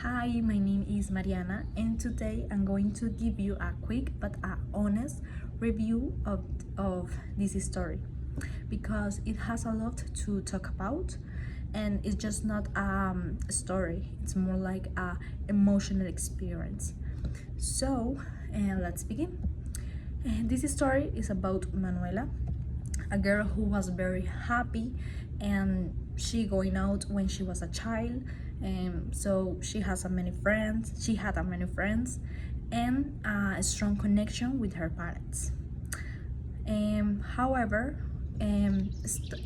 Hi, my name is Mariana, and today I'm going to give you a quick but honest review of this story because it has a lot to talk about, and it's just not a story, it's more like a emotional experience. So, let's begin. This story is about Manuela, a girl who was very happy, and she going out when she was a child, and so she has a many friends she had a many friends and a strong connection with her parents. However,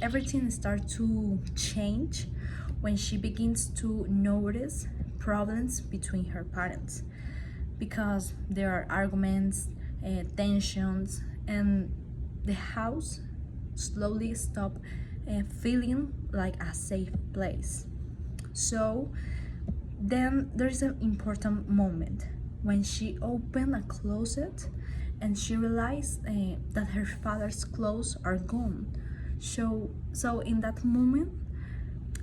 everything starts to change when she begins to notice problems between her parents, because there are arguments, tensions, and the house slowly stop feeling like a safe place. So then there's an important moment when she opened a closet and she realized that her father's clothes are gone. So in that moment,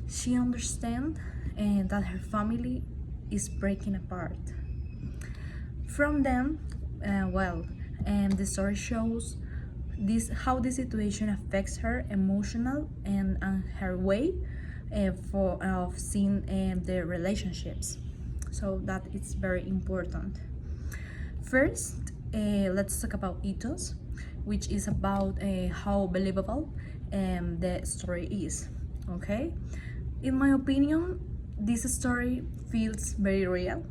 she understands that her family is breaking apart. From them, the story shows this how the situation affects her emotional and her way for of seeing the relationships. So that is very important. First, let's talk about ethos, which is about how believable the story is. Okay, in my opinion, this story feels very real.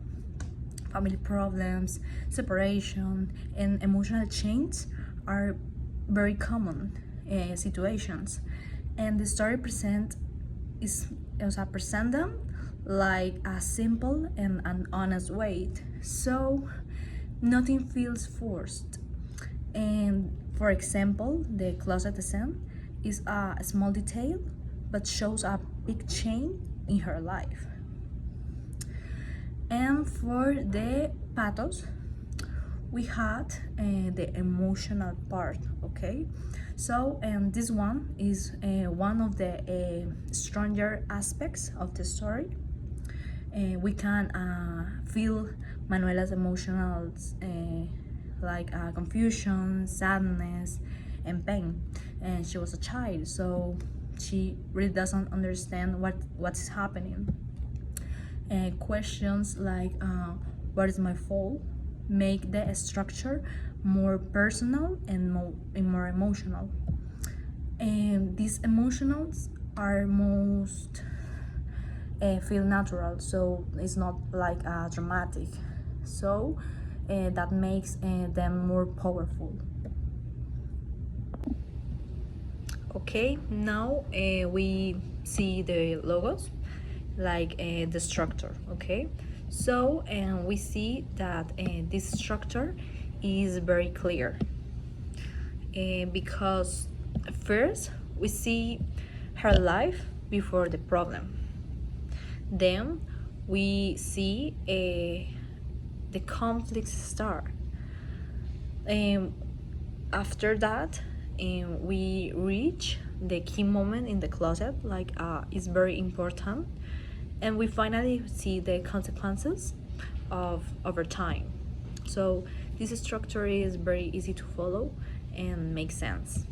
Family problems, separation, and emotional change are very common situations, and the story present them like a simple and an honest way, so nothing feels forced. And for example, the closet scene is a small detail but shows a big change in her life. And for the pathos, we had the emotional part. Okay, so this one is one of the stronger aspects of the story. We can feel Manuela's emotions, like confusion, sadness, and pain. And she was a child, so she really doesn't understand what's happening. Questions like what is my fault make the structure more personal and more emotional, and these emotions are most feel natural, so it's not like dramatic, so that makes them more powerful. Okay, now we see the logos, like the structure. Okay, so we see that this structure is very clear, because first we see her life before the problem, then we see the conflicts start, after that we reach the key moment in the closet, like is very important, and we finally see the consequences of over time. So this structure is very easy to follow and makes sense.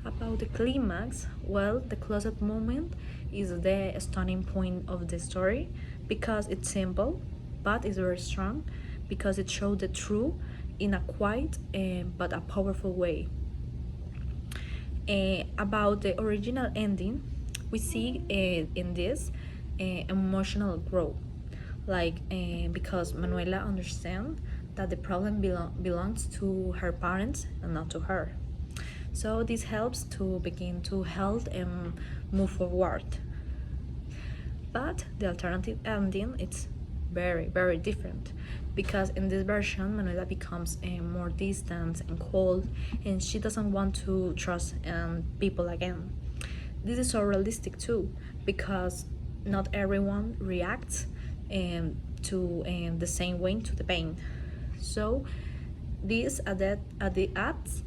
About the climax, well, the closet moment is the starting point of the story because it's simple, but it's very strong because it shows the truth in a quiet but a powerful way. About the original ending, we see in this emotional growth, like because Manuela understands that the problem belongs to her parents and not to her. So this helps to begin to heal and move forward. But the alternative ending it's very different, because in this version Manuela becomes more distant and cold, and she doesn't want to trust people again. This is so realistic too, because not everyone reacts to the same way to the pain. So this adds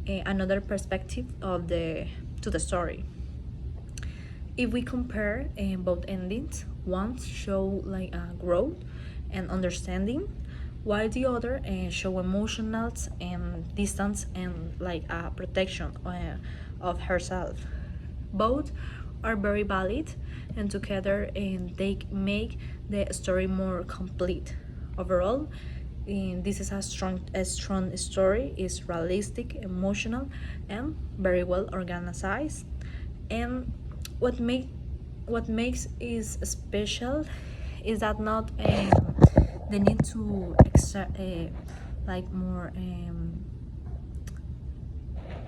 another perspective of the to the story. If we compare both endings, one show like growth and understanding, while the other show emotional and distance and like protection of herself. Both are very valid, and together they make the story more complete. Overall, this is a strong story. It's realistic, emotional, and very well organized. And what make what makes is special is that not the need to like more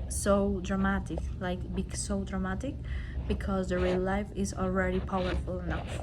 so dramatic, like big so dramatic, because the real life is already powerful enough.